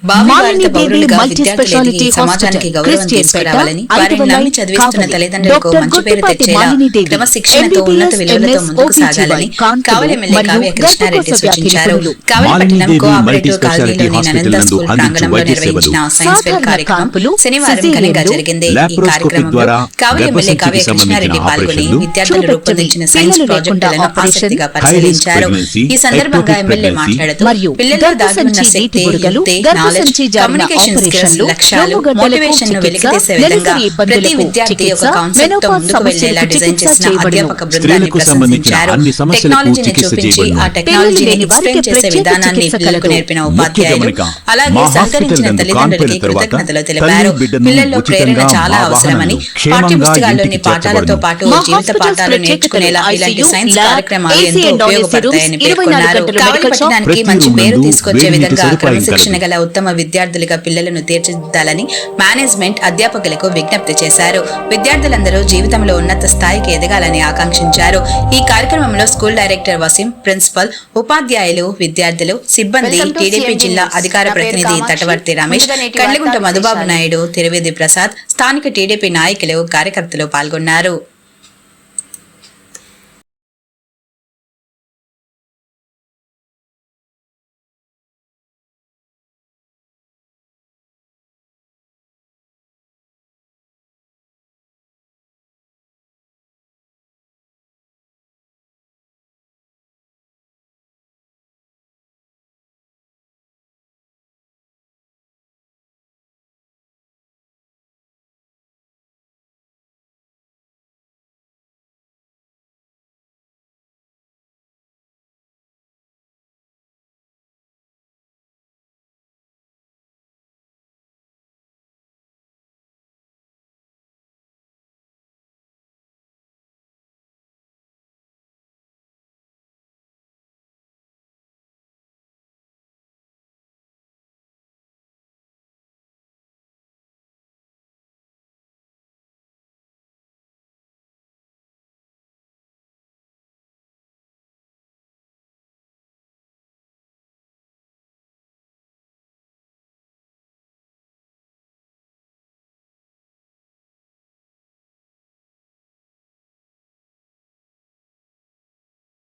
భావి పౌరులుగా విద్యార్థులు ఎదిగి సమాజానికి గౌరవం తీసుకురావాలని వారిని నమ్మి చదివిస్తున్న తల్లిదండ్రులకు మంచి పేరు తెచ్చేలా క్రమశిక్షణతో ఉన్నత విలువలతో ముందుకు సాగాలని కావలి ఎమ్మెల్యే కావ్య కృష్ణారెడ్డి సూచించారు. కావలి పట్టణం కోఆపరేటివ్ కాలనీలోని నంద స్కూల్ ప్రాంగణంలో నిర్వహించిన సైన్స్ ఫెయిర్ కార్యక్రమం శనివారం ఘనంగా జరిగింది. ఈ కార్యక్రమంలో కావలి ఎమ్మెల్యే కావ్య కృష్ణారెడ్డి పాల్గొని విద్యార్థులు రూపొందించిన సైన్స్ ప్రాజెక్టులను ఆసక్తిగా పరిశీలించారు. ఈ సందర్భంగా ఎమ్మెల్యే మాట్లాడుతూ పిల్లల్లో దాగి ఉన్న శక్తి, కమ్యూనికేషన్ స్కిల్స్, లక్ష్యాలు, మోటివేషన్ ను వెలికితీసే విధంగా ప్రతి విద్యార్థి ఒక కాన్సెప్ట్ తో ముందుకు వెళ్లేలా డిజైన్ చేసిన అధ్యాపక బృందాన్ని ప్రశంసించారు. టెక్నాలజీని చూపించి ఆ టెక్నాలజీని ఎక్స్ప్లెయిన్ చేసే విధానాన్ని పిల్లలకు నేర్పిన ఉపాధ్యాయులు అలాగే సహకరించిన తల్లిదండ్రులకి కృతజ్ఞతలు తెలిపారు. పిల్లల్లో ప్రేరణ చాలా అవసరమని, పాఠ్యపుస్తకాల్లోని పాఠాలతో పాటు జీవిత పాఠాలు నేర్చుకునేలా ఇలాంటి సైన్స్ కార్యక్రమాలు ఎంతో ఉపయోగపడతాయని పేర్కొన్నారు. కావలి పట్టణానికి మంచి పేరు తీసుకొచ్చే విధంగా క్రమశిక్షణ గల ఉత్తమ విద్యార్థులుగా పిల్లలను తీర్చిదిద్దాలని మేనేజ్మెంట్ అధ్యాపకులకు విజ్ఞప్తి చేశారు. విద్యార్థులందరూ జీవితంలో ఉన్నత స్థాయికి ఎదగాలని ఆకాంక్షించారు. ఈ కార్యక్రమంలో స్కూల్ డైరెక్టర్ వసీం, ప్రిన్సిపల్, ఉపాధ్యాయులు, విద్యార్థులు, సిబ్బంది, టీడీపీ జిల్లా అధికార ప్రతినిధి తటవర్తి రమేష్, కళ్లగుంట మధుబాబు నాయుడు, తిరువేది ప్రసాద్, స్థానిక టీడీపీ నాయకులు, కార్యకర్తలు పాల్గొన్నారు.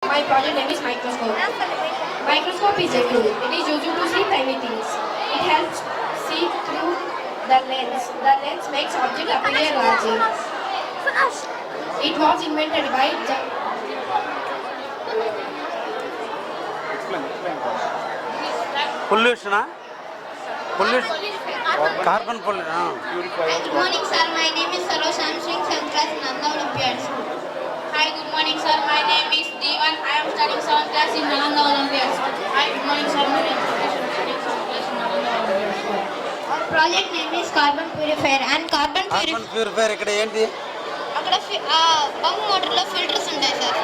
My project name is microscope. Microscope is a tool. It is used to see tiny things. It helps see through the lens. The lens makes objects appear larger. It was invented by pollution, carbon pollution. Good morning, sir. My name is Saro Samsing, 7th class, Nanda Olympiads. Hi, good morning, sir. My name is Devan. I am studying 7th class in Nalanda Olympiads. Hi, good morning, sir. My name is studying 7th class in Nalanda Olympiads. Our project name is carbon purifier and carbon purifier ikkada enti akkada pump motor lo filters untayi sir.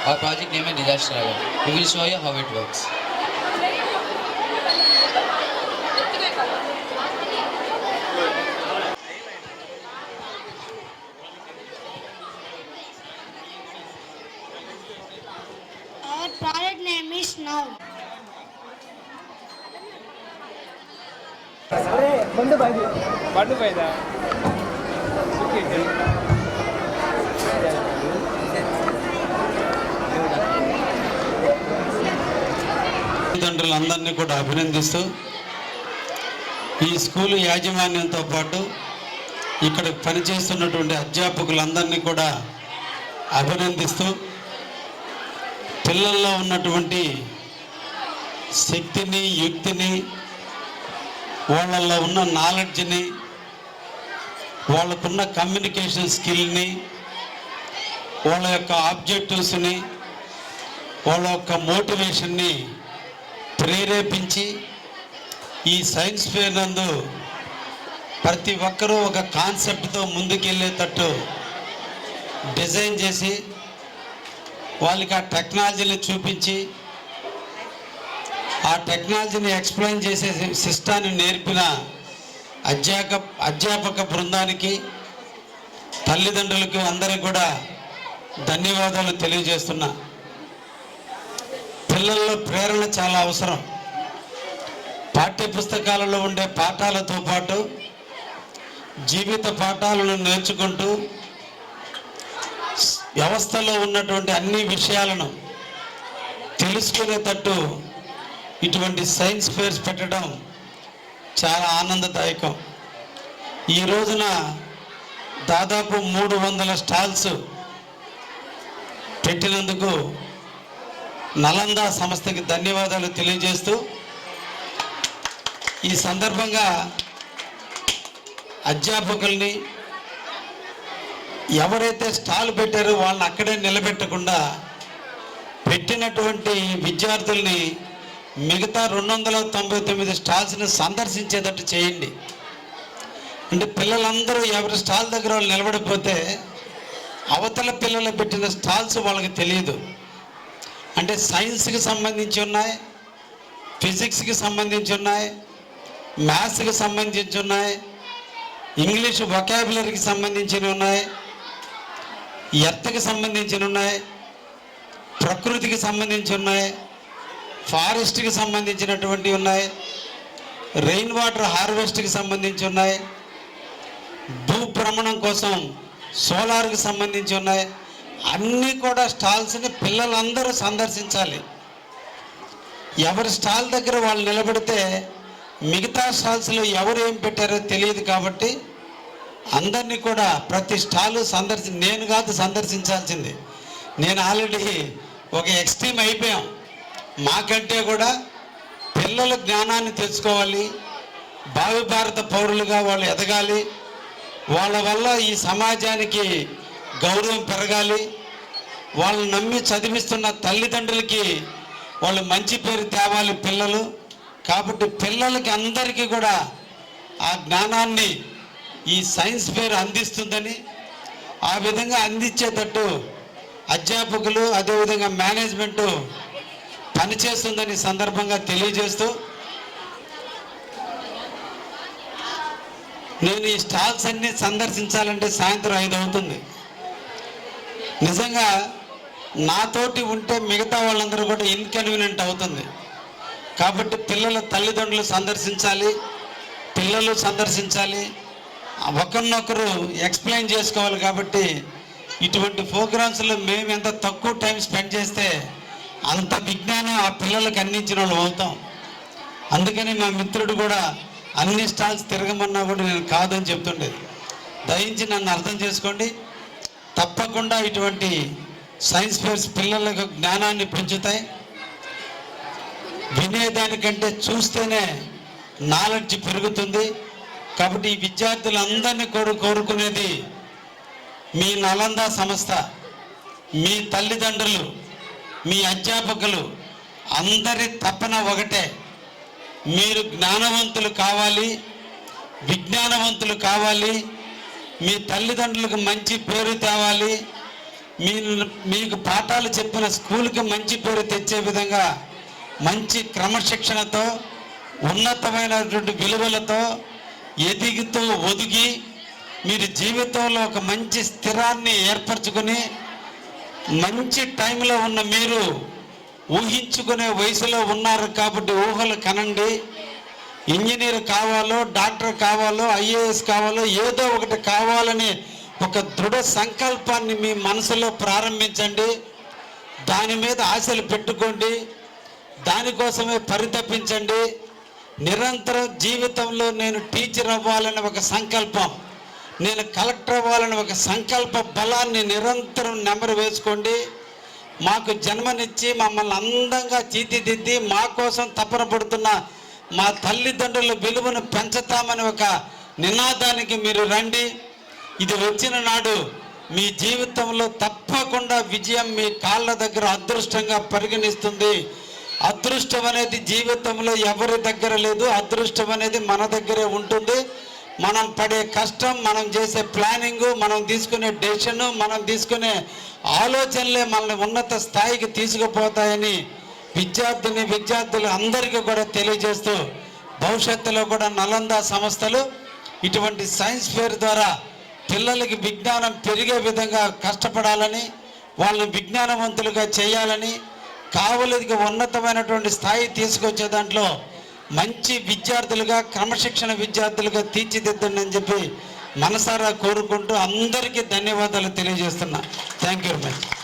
Our project name is disaster level. We will show you how it works. Our project name is now. ಬಂದು ಬೈದ తల్లిదండ్రులందరినీ కూడా అభినందిస్తూ ఈ school యాజమాన్యంతో పాటు ఇక్కడ పనిచేస్తున్నటువంటి అధ్యాపకులందరినీ కూడా అభినందిస్తూ పిల్లల్లో ఉన్నటువంటి శక్తిని, యుక్తిని, వాళ్ళల్లో ఉన్న నాలెడ్జ్ని, వాళ్ళకున్న కమ్యూనికేషన్ స్కిల్ని, వాళ్ళ యొక్క ఆబ్జెక్టివ్స్ని, వాళ్ళ యొక్క మోటివేషన్ని ప్రేరేపించి ఈ సైన్స్ ఫెయిర్ నందు ప్రతి ఒక్కరూ ఒక కాన్సెప్ట్తో ముందుకెళ్ళేటట్టు డిజైన్ చేసి వాళ్ళకి ఆ టెక్నాలజీని చూపించి ఆ టెక్నాలజీని ఎక్స్ప్లెయిన్ చేసే సిస్టాన్ని నేర్పిన అధ్యాపక బృందానికి, తల్లిదండ్రులకు అందరికీ కూడా ధన్యవాదాలు తెలియజేస్తున్నా. పిల్లల్లో ప్రేరణ చాలా అవసరం. పాఠ్య పుస్తకాలలో ఉండే పాఠాలతో పాటు జీవిత పాఠాలను నేర్చుకుంటూ వ్యవస్థలో ఉన్నటువంటి అన్ని విషయాలను తెలుసుకునేటట్టు ఇటువంటి సైన్స్ ఫేర్స్ పెట్టడం చాలా ఆనందదాయకం. ఈ రోజున దాదాపు 300 స్టాల్స్ పెట్టినందుకు నలంద సంస్థకి ధన్యవాదాలు తెలియజేస్తూ, ఈ సందర్భంగా అధ్యాపకుల్ని ఎవరైతే స్టాల్ పెట్టారో వాళ్ళని అక్కడే నిలబెట్టకుండా పెట్టినటువంటి విద్యార్థుల్ని మిగతా 299 స్టాల్స్ని సందర్శించేటట్టు చేయండి. అంటే పిల్లలందరూ ఎవరి స్టాల్ దగ్గర వాళ్ళు నిలబడిపోతే అవతల పిల్లలు పెట్టిన స్టాల్స్ వాళ్ళకి తెలియదు. అంటే సైన్స్కి సంబంధించి ఉన్నాయి, ఫిజిక్స్కి సంబంధించి ఉన్నాయి, మ్యాథ్స్కి సంబంధించి ఉన్నాయి, ఇంగ్లీష్ వొకాబులరీకి సంబంధించినవి ఉన్నాయి, ఎర్త్కి సంబంధించి ఉన్నాయి, ప్రకృతికి సంబంధించి ఉన్నాయి, ఫారెస్ట్కి సంబంధించినటువంటివి ఉన్నాయి, రెయిన్ వాటర్ హార్వెస్ట్కి సంబంధించి ఉన్నాయి, భూభ్రమణం కోసం సోలార్కి సంబంధించి ఉన్నాయి. అన్నీ కూడా స్టాల్స్ని పిల్లలందరూ సందర్శించాలి. ఎవరి స్టాల్ దగ్గర వాళ్ళు నిలబడితే మిగతా స్టాల్స్లో ఎవరు ఏం పెట్టారో తెలియదు. కాబట్టి అందరినీ కూడా ప్రతి స్టాలు నేను కాదు సందర్శించాల్సింది. నేను ఆల్రెడీ ఒక ఎక్స్ట్రీమ్ అయిపోయాం. మాకంటే కూడా పిల్లల జ్ఞానాన్ని తెలుసుకోవాలి, భావి భారత పౌరులుగా వాళ్ళు ఎదగాలి, వాళ్ళ వల్ల ఈ సమాజానికి గౌరవం పెరగాలి, వాళ్ళని నమ్మి చదివిస్తున్న తల్లిదండ్రులకి వాళ్ళు మంచి పేరు తేవాలి పిల్లలు. కాబట్టి పిల్లలకి అందరికీ కూడా ఆ జ్ఞానాన్ని ఈ సైన్స్ ఫేర్ అందిస్తుందని, ఆ విధంగా అందించేటట్టు అధ్యాపకులు అదేవిధంగా మేనేజ్మెంటు పనిచేస్తుందని సందర్భంగా తెలియజేస్తూ, నేను ఈ స్టాల్స్ అన్ని సందర్శించాలంటే సాయంత్రం 5 అవుతుంది. నిజంగా నాతోటి ఉంటే మిగతా వాళ్ళందరూ కూడా ఇన్కన్వీనియంట్ అవుతుంది. కాబట్టి పిల్లల తల్లిదండ్రులు సందర్శించాలి, పిల్లలు సందర్శించాలి, ఒకరినొకరు ఎక్స్ప్లెయిన్ చేసుకోవాలి. కాబట్టి ఇటువంటి ప్రోగ్రామ్స్లో మేము ఎంత తక్కువ టైం స్పెండ్ చేస్తే అంత విజ్ఞానం ఆ పిల్లలకు అందించిన వాళ్ళు అవుతాం. అందుకని మా మిత్రుడు కూడా అన్ని స్టాల్స్ తిరగమన్నా కూడా నేను కాదని చెప్తుండేది. దయించి నన్ను అర్థం చేసుకోండి. తప్పకుండా ఇటువంటి సైన్స్ ఫేర్స్ పిల్లలకు జ్ఞానాన్ని పెంచుతాయి. వినేదానికంటే చూస్తేనే నాలెడ్జ్ పెరుగుతుంది. కాబట్టి ఈ విద్యార్థులందరినీ కోరుకునేది మీ నలంద సంస్థ, మీ తల్లిదండ్రులు, మీ అధ్యాపకులు అందరి తపన ఒకటే. మీరు జ్ఞానవంతులు కావాలి, విజ్ఞానవంతులు కావాలి, మీ తల్లిదండ్రులకు మంచి పేరు తేవాలి, మీకు పాఠాలు చెప్పిన స్కూల్కి మంచి పేరు తెచ్చే విధంగా మంచి క్రమశిక్షణతో ఉన్నతమైనటువంటి విలువలతో ఎదుగుతూ ఒదిగి మీరు జీవితంలో ఒక మంచి స్థిరాన్ని ఏర్పరచుకొని మంచి టైంలో ఉన్న మీరు ఊహించుకునే వయసులో ఉన్నారు. కాబట్టి ఊహలు కనండి. ఇంజనీర్ కావాలో, డాక్టర్ కావాలో, ఐఏఎస్ కావాలో, ఏదో ఒకటి కావాలని ఒక దృఢ సంకల్పాన్ని మీ మనసులో ప్రారంభించండి. దాని మీద ఆశలు పెట్టుకోండి, దానికోసమే పరితపించండి. నిరంతరం జీవితంలో నేను టీచర్ అవ్వాలని ఒక సంకల్పం, నేను కలెక్టర్ అవ్వాలని ఒక సంకల్ప బలాన్ని నిరంతరం నెమరు వేసుకోండి. మాకు జన్మనిచ్చి మమ్మల్ని అందంగా తీర్చిదిద్ది మా కోసం తపన పడుతున్న మా తల్లిదండ్రుల విలువను పెంచుతామని ఒక నినాదానికి మీరు రండి. ఇది వచ్చిన నాడు మీ జీవితంలో తప్పకుండా విజయం మీ కాళ్ళ దగ్గర అదృష్టంగా పరిగణిస్తుంది. అదృష్టం అనేది జీవితంలో ఎవరి దగ్గర లేదు, అదృష్టం అనేది మన దగ్గరే ఉంటుంది. మనం పడే కష్టం, మనం చేసే ప్లానింగు, మనం తీసుకునే డెసిషను, మనం తీసుకునే ఆలోచనలే మనల్ని ఉన్నత స్థాయికి తీసుకుపోతాయని విద్యార్థులు అందరికీ కూడా తెలియజేస్తూ, భవిష్యత్తులో కూడా నలంద సంస్థలు ఇటువంటి సైన్స్ ఫేర్ ద్వారా పిల్లలకి విజ్ఞానం పెరిగే విధంగా కష్టపడాలని, వాళ్ళని విజ్ఞానవంతులుగా చేయాలని, కావలికి ఉన్నతమైనటువంటి స్థాయి తీసుకొచ్చే దాంట్లో మంచి విద్యార్థులుగా, క్రమశిక్షణ విద్యార్థులుగా తీర్చిదిద్దండి అని చెప్పి మనసారా కోరుకుంటూ అందరికీ ధన్యవాదాలు తెలియజేస్తున్నా. Thank you very much.